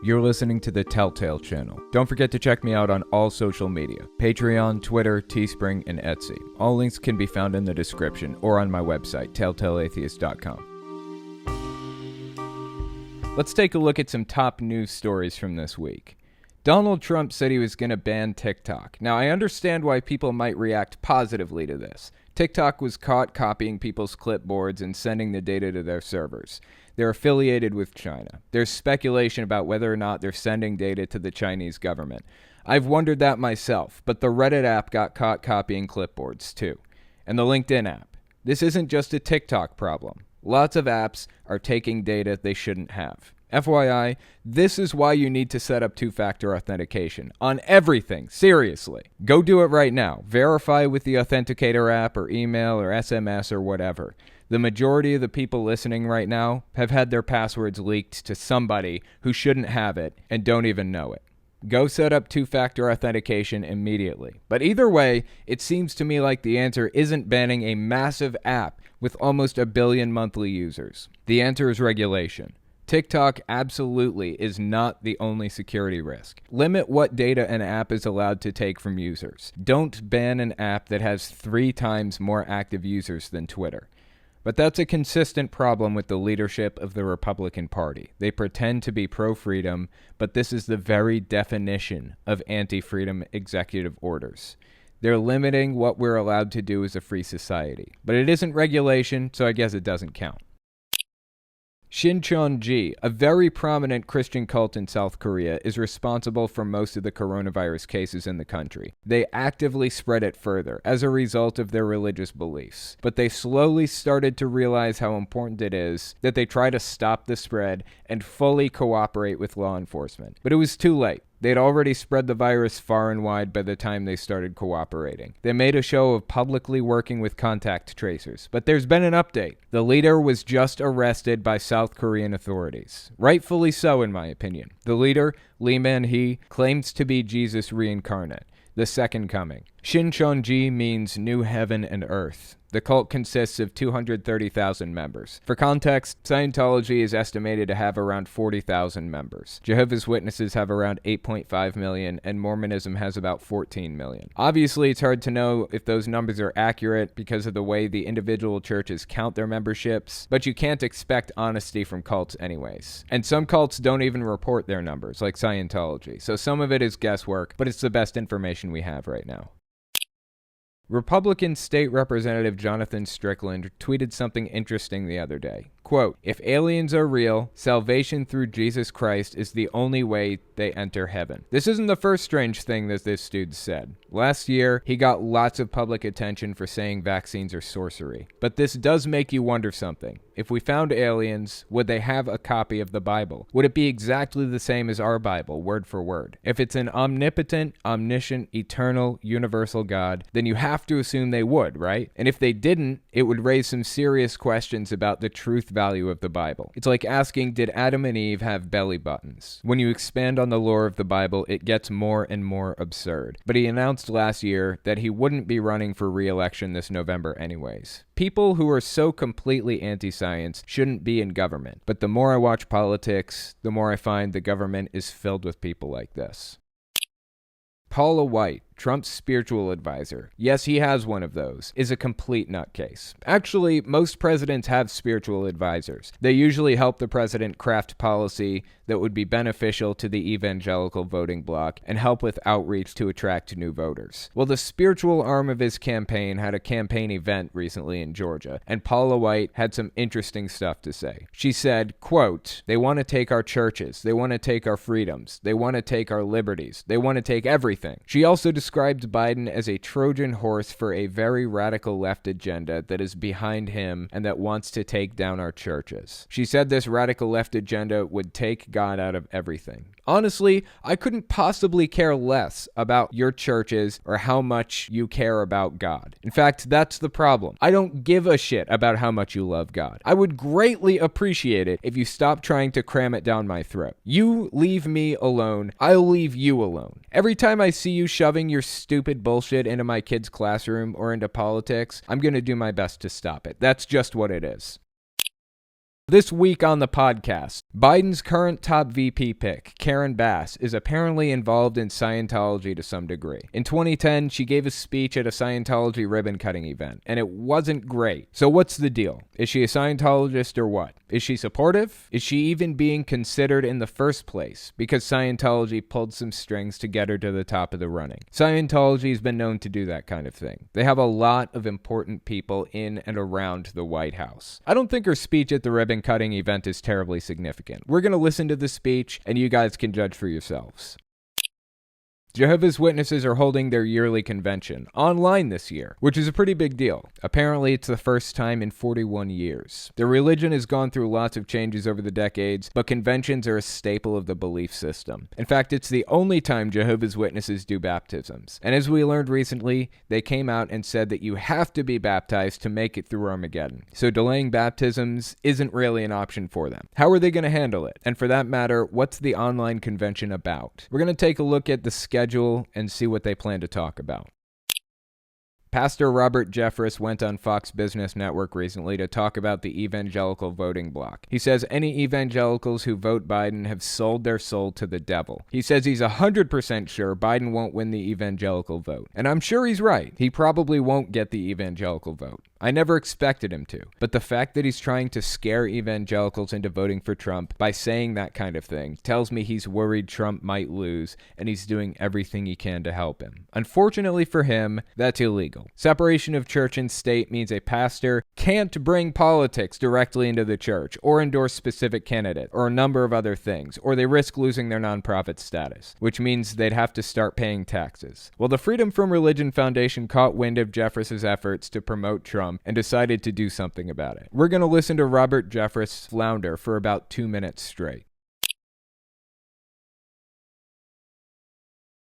You're listening to the Telltale channel. Don't forget to check me out on all social media: Patreon, Twitter, Teespring, and Etsy. All links can be found in the description or on my website, telltaleatheist.com. Let's take a look at some top news stories from this week. Donald Trump said he was going to ban TikTok. Now, I understand why people might react positively to this. TikTok was caught copying people's clipboards and sending the data to their servers. They're affiliated with China. There's speculation about whether or not they're sending data to the Chinese government. I've wondered that myself, but the Reddit app got caught copying clipboards too. And the LinkedIn app. This isn't just a TikTok problem. Lots of apps are taking data they shouldn't have. FYI, this is why you need to set up two-factor authentication on everything, seriously. Go do it right now. Verify with the Authenticator app or email or SMS or whatever. The majority of the people listening right now have had their passwords leaked to somebody who shouldn't have it and don't even know it. Go set up two-factor authentication immediately. But either way, it seems to me like the answer isn't banning a massive app with almost 1 billion monthly users. The answer is regulation. TikTok absolutely is not the only security risk. Limit what data an app is allowed to take from users. Don't ban an app that has 3 times more active users than Twitter. But that's a consistent problem with the leadership of the Republican Party. They pretend to be pro-freedom, but this is the very definition of anti-freedom executive orders. They're limiting what we're allowed to do as a free society. But it isn't regulation, so I guess it doesn't count. Shincheon Ji, a very prominent Christian cult in South Korea, is responsible for most of the coronavirus cases in the country. They actively spread it further as a result of their religious beliefs. But they slowly started to realize how important it is that they try to stop the spread and fully cooperate with law enforcement. But it was too late. They'd already spread the virus far and wide by the time they started cooperating. They made a show of publicly working with contact tracers. But there's been an update. The leader was just arrested by South Korean authorities. Rightfully so, in my opinion. The leader, Man-Hee, claims to be Jesus reincarnate, the second coming. Shin Chun Ji means new heaven and earth. The cult consists of 230,000 members. For context, Scientology is estimated to have around 40,000 members. Jehovah's Witnesses have around 8.5 million, and Mormonism has about 14 million. Obviously, it's hard to know if those numbers are accurate because of the way the individual churches count their memberships, but you can't expect honesty from cults anyways. And some cults don't even report their numbers, like Scientology, so some of it is guesswork, but it's the best information we have right now. Republican State Representative Jonathan Strickland tweeted something interesting the other day. Quote, "If aliens are real, salvation through Jesus Christ is the only way they enter heaven." This isn't the first strange thing that this dude said. Last year, he got lots of public attention for saying vaccines are sorcery. But this does make you wonder something. If we found aliens, would they have a copy of the Bible? Would it be exactly the same as our Bible, word for word? If it's an omnipotent, omniscient, eternal, universal God, then you have to assume they would, right? And if they didn't, it would raise some serious questions about the truth value of the Bible. It's like asking, did Adam and Eve have belly buttons? When you expand on the lore of the Bible, it gets more and more absurd. But he announced last year that he wouldn't be running for re-election this November anyways. People who are so completely anti-science shouldn't be in government. But the more I watch politics, the more I find the government is filled with people like this. Paula White, Trump's spiritual advisor, yes, he has one of those, is a complete nutcase. Actually, most presidents have spiritual advisors. They usually help the president craft policy that would be beneficial to the evangelical voting bloc and help with outreach to attract new voters. Well, the spiritual arm of his campaign had a campaign event recently in Georgia, and Paula White had some interesting stuff to say. She said, quote, "They want to take our churches, they want to take our freedoms, they want to take our liberties, they want to take everything." She also described Biden as a Trojan horse for a very radical left agenda that is behind him and that wants to take down our churches. She said this radical left agenda would take God out of everything. Honestly, I couldn't possibly care less about your churches or how much you care about God. In fact, that's the problem. I don't give a shit about how much you love God. I would greatly appreciate it if you stopped trying to cram it down my throat. You leave me alone, I'll leave you alone. Every time I see you shoving your stupid bullshit into my kid's classroom or into politics, I'm going to do my best to stop it. That's just what it is. This week on the podcast, Biden's current top VP pick, Karen Bass, is apparently involved in Scientology to some degree. In 2010, she gave a speech at a Scientology ribbon-cutting event, and it wasn't great. So what's the deal? Is she a Scientologist or what? Is she supportive? Is she even being considered in the first place because Scientology pulled some strings to get her to the top of the running? Scientology has been known to do that kind of thing. They have a lot of important people in and around the White House. I don't think her speech at the ribbon-cutting event is terribly significant. We're going to listen to the speech, and you guys can judge for yourselves. Jehovah's Witnesses are holding their yearly convention online this year, which is a pretty big deal. Apparently, it's the first time in 41 years. The religion has gone through lots of changes over the decades, but conventions are a staple of the belief system. In fact, it's the only time Jehovah's Witnesses do baptisms. And as we learned recently, they came out and said that you have to be baptized to make it through Armageddon. So delaying baptisms isn't really an option for them. How are they going to handle it? And for that matter, what's the online convention about? We're going to take a look at the schedule and see what they plan to talk about. Pastor Robert Jeffress went on Fox Business Network recently to talk about the evangelical voting bloc. He says any evangelicals who vote Biden have sold their soul to the devil. He says he's 100% sure Biden won't win the evangelical vote. And I'm sure he's right. He probably won't get the evangelical vote. I never expected him to. But the fact that he's trying to scare evangelicals into voting for Trump by saying that kind of thing tells me he's worried Trump might lose, and he's doing everything he can to help him. Unfortunately for him, that's illegal. Separation of church and state means a pastor can't bring politics directly into the church, or endorse specific candidate, or a number of other things, or they risk losing their nonprofit status, which means they'd have to start paying taxes. Well, the Freedom from Religion Foundation caught wind of Jeffress's efforts to promote Trump and decided to do something about it. We're going to listen to Robert Jeffress flounder for about 2 minutes straight.